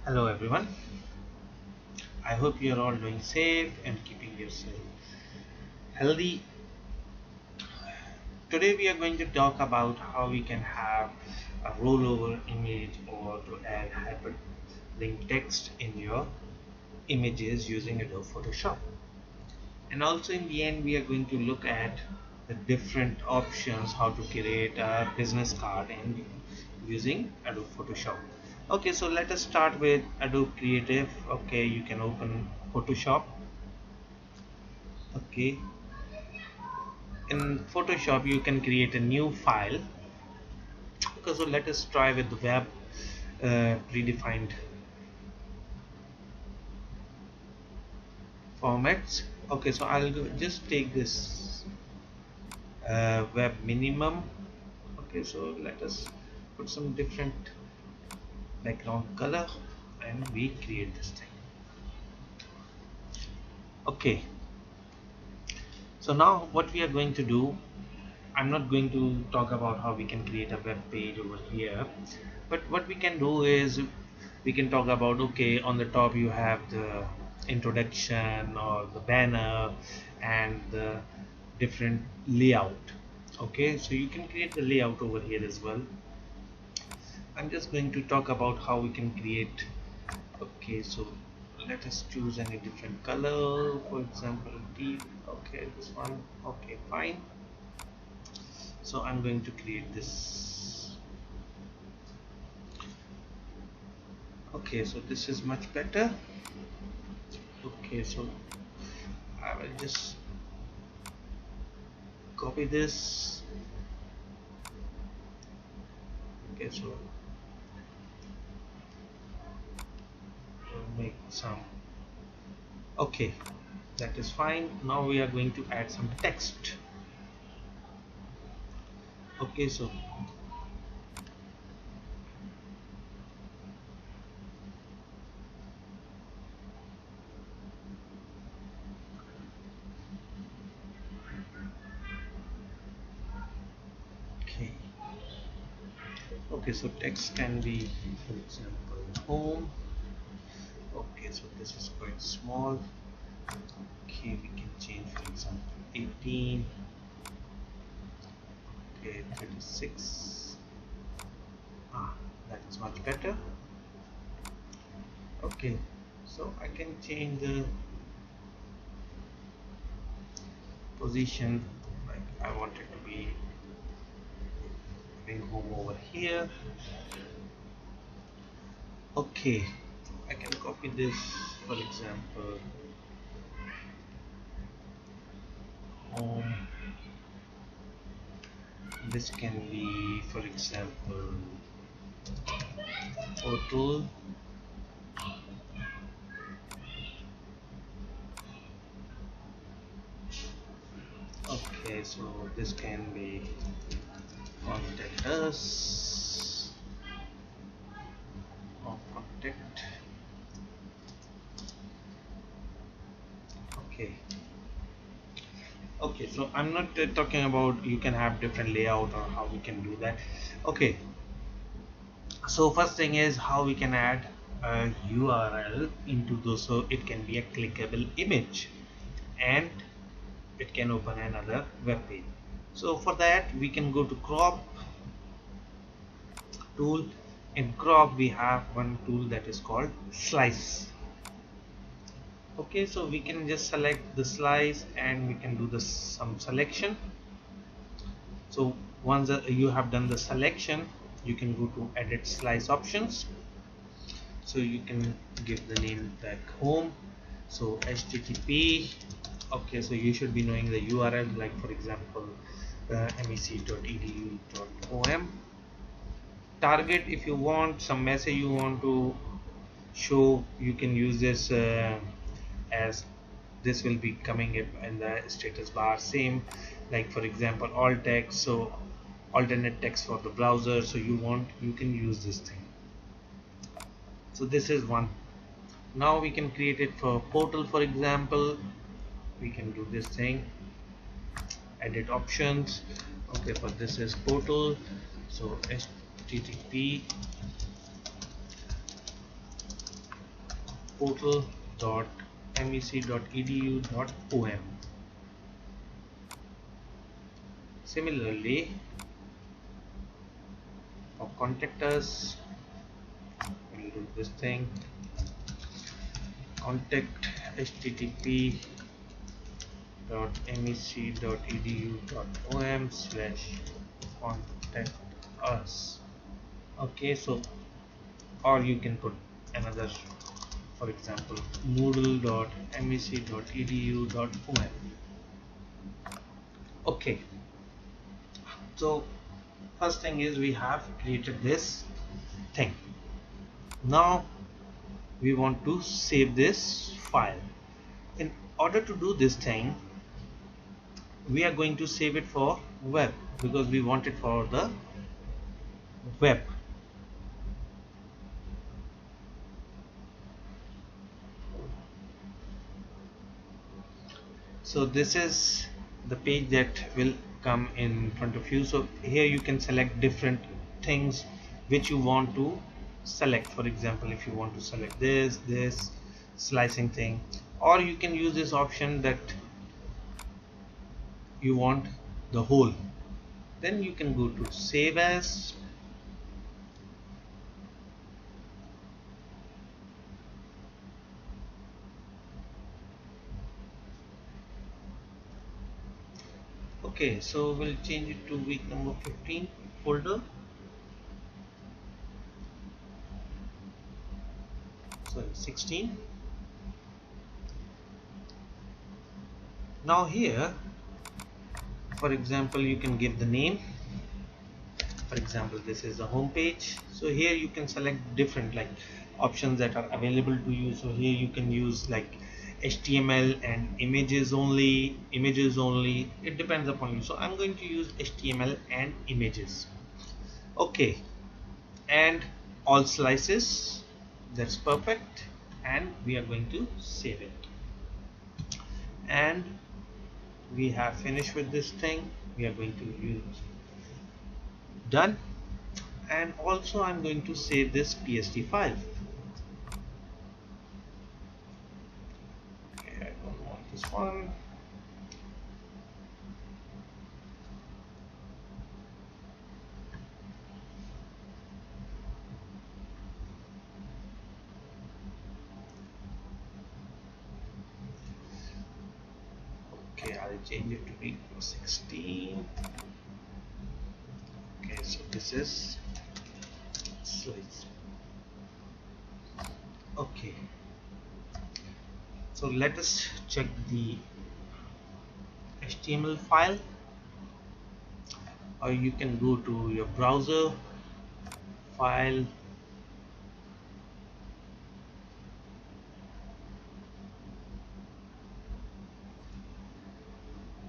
Hello everyone. I hope you are all doing safe and keeping yourself healthy. Today we are going to talk about how we can have a rollover image or to add hyperlink text in your images using Adobe Photoshop. And also in the end we are going to look at the different options how to create a business card in using Adobe Photoshop. Okay, so let us start with Adobe Creative. Okay, you can open Photoshop. Okay, in Photoshop you can create a new file. Okay, so let us try with the web predefined formats. Okay, so just take this web minimum. Okay, so let us put some different background color and we create this thing. Okay, so now what we are going to do, I'm not going to talk about how we can create a web page over here, but what we can do is we can talk about, okay, on the top you have the introduction or the banner and the different layout. Okay, so you can create the layout over here as well. I'm just going to talk about how we can create. Okay, so let us choose any different color, for example deep. Okay, this one. Okay, fine. So I'm going to create this. Okay, so this is much better. Okay, so I will just copy this. Okay, so we'll make some. Okay, that is fine. Now we are going to add some text. Okay, so okay, okay, so text can be, for example, home. Okay, so this is quite small. Okay, we can change, for example, 18. Okay, 36. That is much better. Okay, so I can change the position, like I want it to be bring home over here. Okay, I can copy this, for example, home. This can be, for example, photo. Okay, so this can be contact us or contact. Okay, okay, so I'm not talking about you can have different layout or how we can do that. Okay, so first thing is how we can add a URL into those, so it can be a clickable image and it can open another web page. So for that we can go to crop tool. In crop we have one tool that is called slice. Okay, so we can just select the slice and we can do some selection. So once you have done the selection, you can go to edit slice options. So you can give the name back home. So http. Okay, so you should be knowing the URL, like for example mec.edu.om. Target, if you want some message you want to show, you can use this as this will be coming in the status bar, same like for example alt text, so alternate text for the browser, so you can use this thing. So this is one. Now we can create it for portal, for example. We can do this thing, edit options. Okay, but this is portal, so http portal.mec.edu.om. Similarly, for contact us, we'll do this thing: contact http://mec.edu.om/contact us. Okay, so, or you can put another, for example, moodle.mec.edu.om. Okay, so first thing is we have created this thing. Now we want to save this file. In order to do this thing, we are going to save it for web, because we want it for the web. So this is the page that will come in front of you. So here you can select different things which you want to select. For example, if you want to select this slicing thing, or you can use this option that you want the whole. Then you can go to save as. Okay, so we'll change it to week number 15 folder. So 16. Now here, for example, you can give the name. For example, this is the home page. So here you can select different like options that are available to you. So here you can use like HTML and images only. It depends upon you. So I'm going to use HTML and images. Okay, and all slices. That's perfect. And we are going to save it. And we have finished with this thing. We are going to use done. And also I'm going to save this PSD file. Okay, I don't want this one. Okay, I'll change it to be 16. Okay, so this is slides. Okay, so let us check the HTML file, or you can go to your browser file.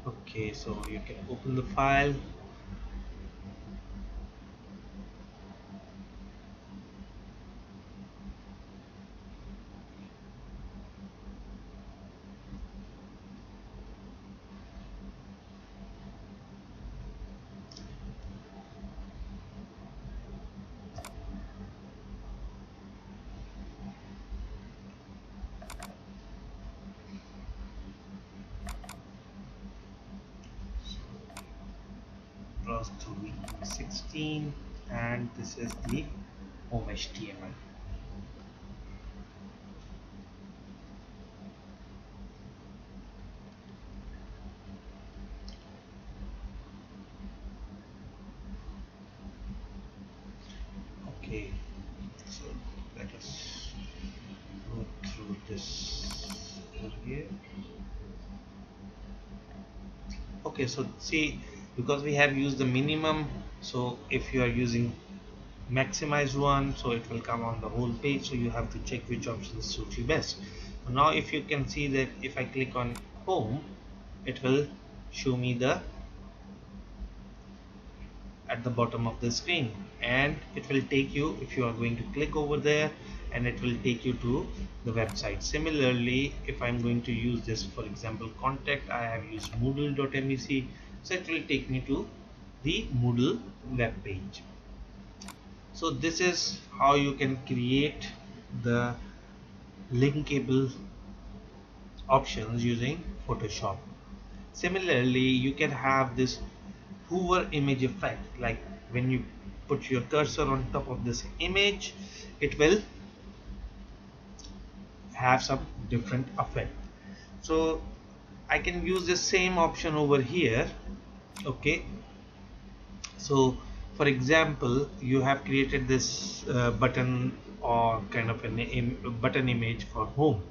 Okay, so you can open the file. Browse to week 16, and this is the home HTML. Okay, so let us go through this over here. Okay, so see, because we have used the minimum, so if you are using maximized one, so it will come on the whole page, so you have to check which option suits you best. So now if you can see that if I click on home, it will show me the at the bottom of the screen, and it will take you, if you are going to click over there, and it will take you to the website. Similarly, if I'm going to use this, for example, contact, I have used moodle.mec, so it will take me to the Moodle web page. So this is how you can create the linkable options using Photoshop. Similarly, you can have this hover image effect, like when you put your cursor on top of this image, it will have some different effect. So I can use the same option over here. Okay, so for example, you have created this button or kind of button image for home.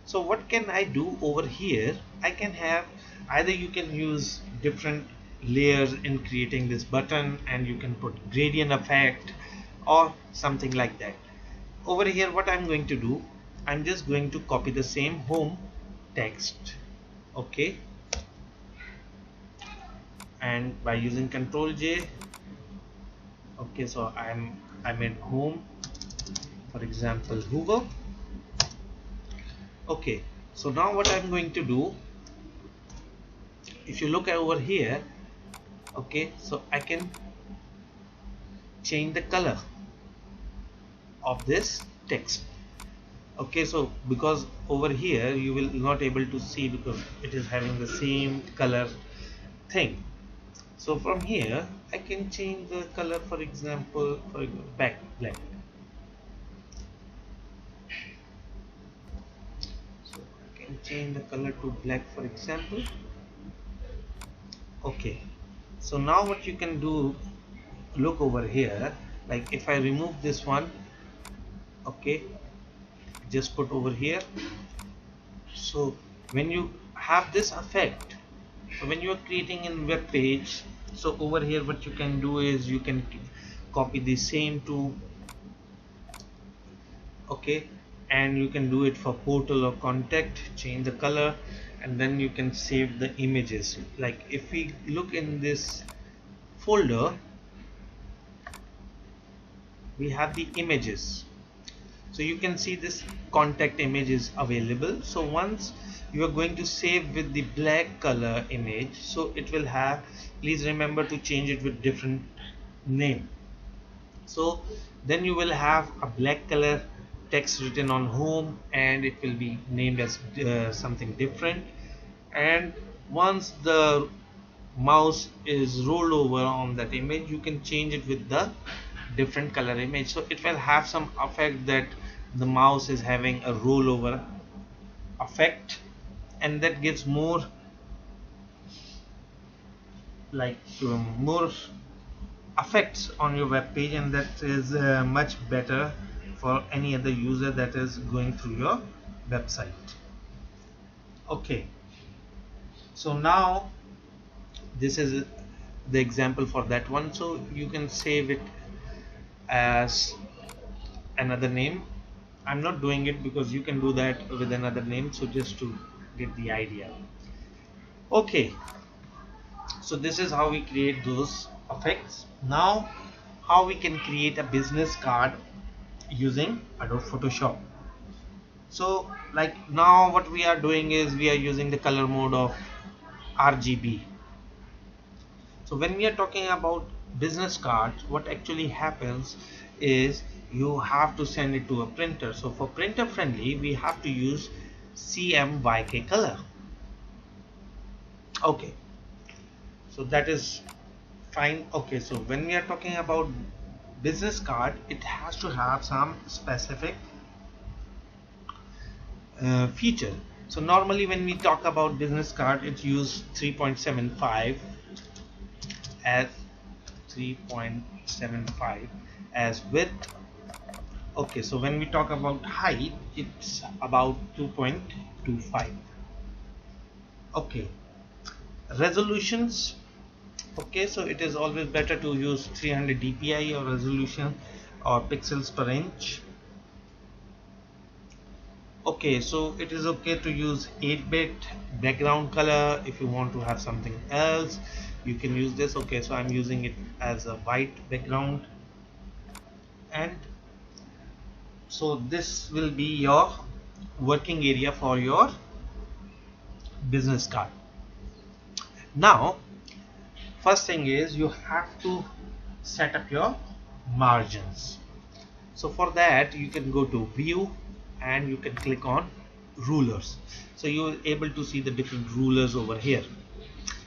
So what can I do over here? I can have, either you can use different layers in creating this button, and you can put gradient effect or something like that. Over here, what I'm going to do, I'm just going to copy the same home text. Okay, and by using Control J, okay, so I'm in home, for example, Hoover. Okay, so now what I'm going to do, if you look over here, okay, so I can change the color of this text. Okay, so because over here you will not able to see because it is having the same color thing. So from here I can change the color, for example, back black. So I can change the color to black, for example. Okay, so now what you can do, look over here, like if I remove this one, okay, just put over here. So when you have this effect, so when you are creating a web page, so over here what you can do is you can copy the same to, okay, and you can do it for portal or contact, change the color, and then you can save the images. Like if we look in this folder, we have the images, so you can see this contact image is available. So once you are going to save with the black color image, so it will have, please remember to change it with different name. So then you will have a black color text written on home, and it will be named as something different. And once the mouse is rolled over on that image, you can change it with the different color image, so it will have some effect that the mouse is having a rollover effect, and that gives more like more effects on your web page, and that is much better for any other user that is going through your website. Okay, so now this is the example for that one, so you can save it as another name. I'm not doing it because you can do that with another name, so just to get the idea. Okay, so this is how we create those effects. Now how we can create a business card using Adobe Photoshop. So like now what we are doing is we are using the color mode of RGB. So when we are talking about business cards, what actually happens is you have to send it to a printer. So for printer friendly, we have to use CMYK color. Okay, so that is fine. Okay, so when we are talking about business card, it has to have some specific feature. So normally when we talk about business card, it's used 3.75 as 3.75 as width. Okay, so when we talk about height, it's about 2.25. okay, resolutions, okay, so it is always better to use 300 dpi or resolution or pixels per inch. Okay, so it is okay to use 8-bit background color. If you want to have something else, you can use this. Okay, so I'm using it as a white background, and so this will be your working area for your business card. Now first thing is you have to set up your margins. So for that you can go to view and you can click on rulers. So you're able to see the different rulers over here.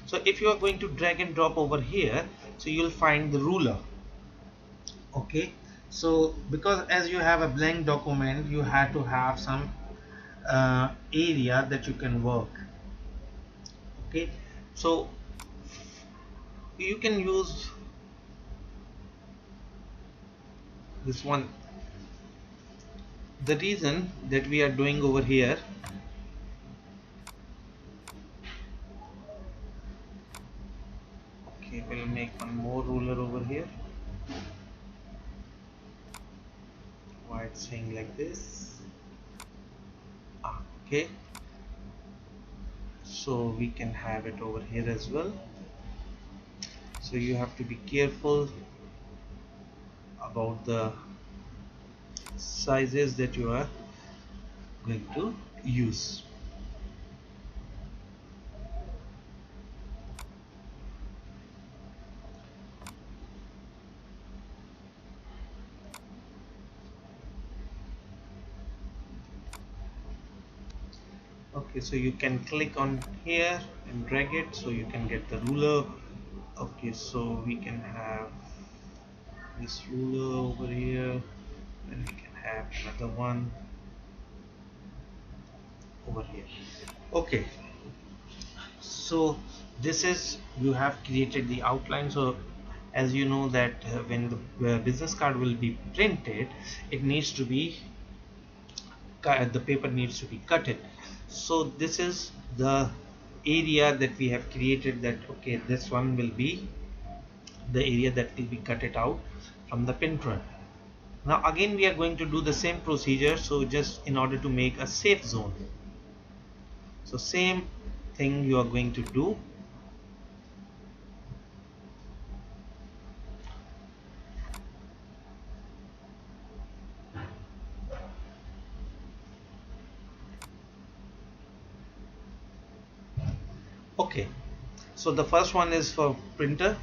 So if you are going to drag and drop over here, so you'll find the ruler. Okay, so because as you have a blank document, you have to have some area that you can work. Okay, so you can use this one. The reason that we are doing over here, okay, we'll make one more ruler over here. Why it's saying like this? Okay, so we can have it over here as well. So you have to be careful about the sizes that you are going to use. Okay, so you can click on here and drag it so you can get the ruler. Okay, so we can have this ruler over here, and we can have another one over here. Okay, so this is, you have created the outline. So as you know that when the business card will be printed, it needs to be the paper needs to be cut it. So this is the area that we have created, that okay, this one will be the area that will be cut it out from the printer. Now again we are going to do the same procedure, so just in order to make a safe zone, so same thing you are going to do. Okay, so the first one is for printer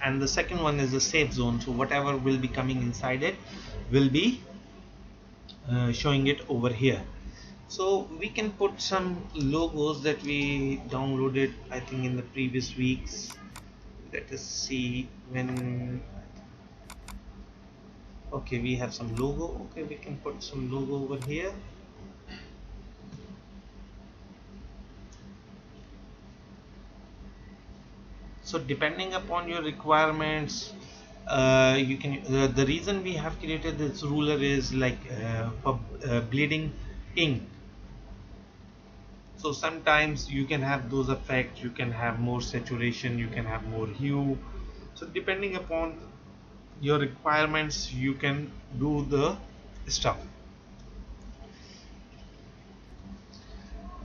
and the second one is the safe zone, so whatever will be coming inside it will be showing it over here. So we can put some logos that we downloaded, I think in the previous weeks. Let us see when. Okay, we have some logo. Okay, we can put some logo over here. So depending upon your requirements, you can the reason we have created this ruler is like for bleeding ink. So sometimes you can have those effects, you can have more saturation, you can have more hue. So depending upon your requirements, you can do the stuff.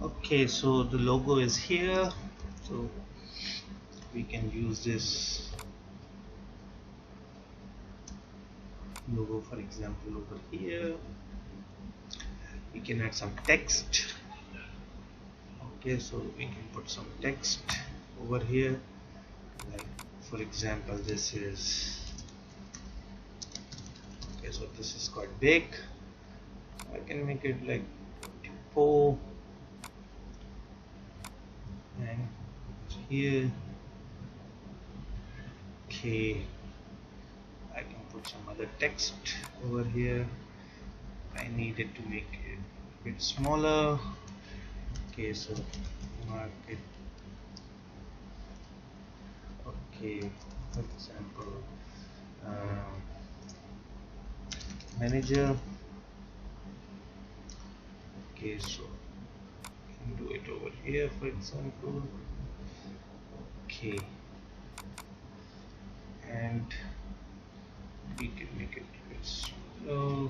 Okay, so the logo is here, so we can use this logo, for example, over here. We can add some text. Okay, so we can put some text over here, like for example this is, okay, so this is quite big. I can make it like 4 and here. Okay, I can put some other text over here. I need it to make it a bit smaller. Okay, so mark it. Okay, for example, manager. Okay, so you can do it over here, for example. Okay, and we can make it a bit slow.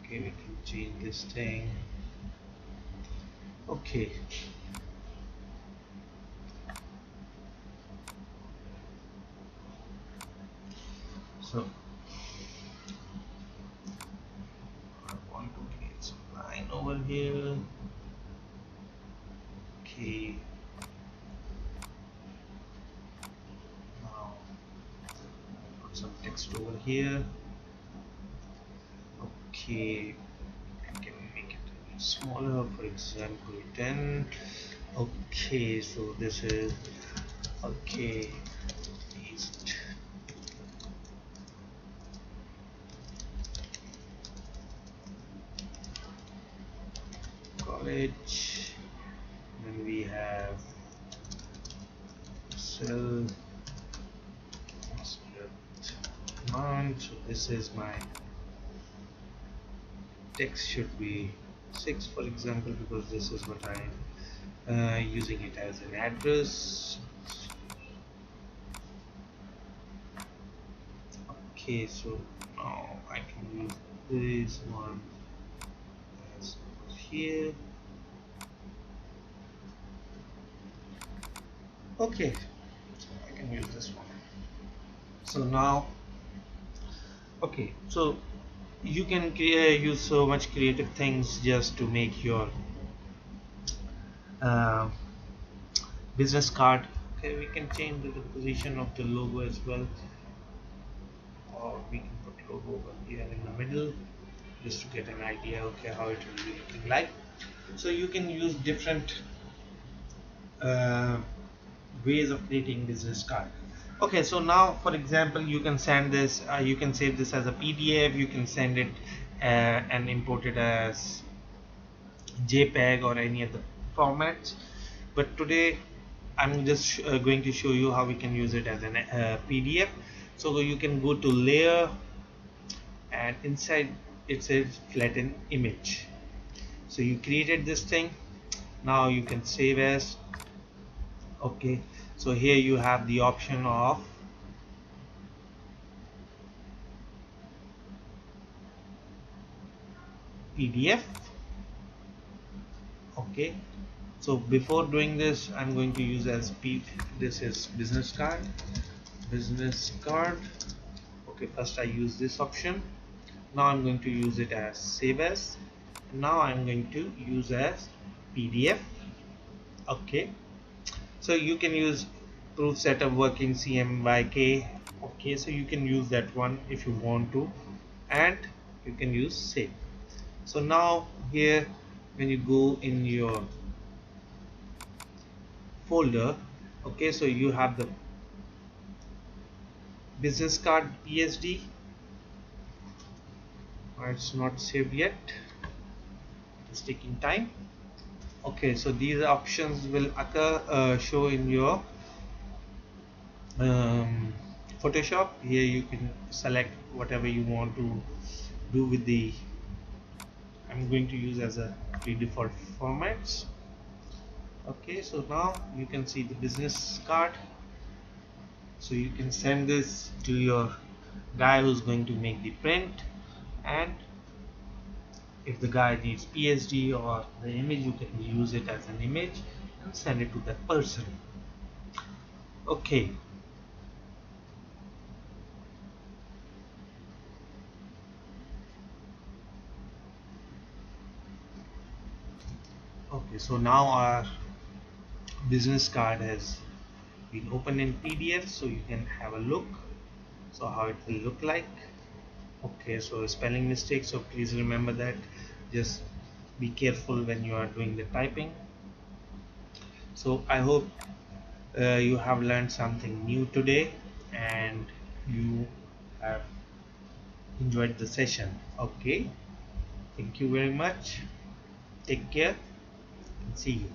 Okay, we can change this thing. Okay, so I want to create some line over here. Okay, now put some text over here. Okay, I can make it smaller, for example 10. Okay, so this is okay. East College. Then we have cell command. So this is my text should be 6, for example, because this is what I'm using it as an address. Okay, so now I can use this one as here. Okay, so I can use this one. So now, okay, so you can use so much creative things just to make your uh, business card. Okay, we can change the position of the logo as well, or we can put logo over here in the middle just to get an idea, okay, how it will be looking like. So you can use different uh, ways of creating business card. Okay, so now for example you can send this, you can save this as a PDF, you can send it and import it as JPEG or any other formats, but today I'm just going to show you how we can use it as an PDF. So you can go to layer, and inside it says flatten image. So you created this thing, now you can save as. Okay, so here you have the option of PDF. Okay, so before doing this I'm going to use as this is business card. Okay, first I use this option, now I'm going to use it as save as, now I'm going to use as PDF. Okay, so you can use proof setup working CMYK. Okay, so you can use that one if you want to, and you can use save. So now here when you go in your folder, okay, so you have the business card PSD. It's not saved yet, it's taking time. Okay, so these options will occur show in your Photoshop. Here you can select whatever you want to do with the, I'm going to use as a default formats. Okay, so now you can see the business card, so you can send this to your guy who's going to make the print, and if the guy needs PSD or the image, you can use it as an image and send it to that person. Okay, okay, so now our business card has been opened in PDF, so you can have a look, so how it will look like. Okay, so spelling mistakes, so please remember that, just be careful when you are doing the typing. So I hope you have learned something new today and you have enjoyed the session. Okay, thank you very much, take care and see you.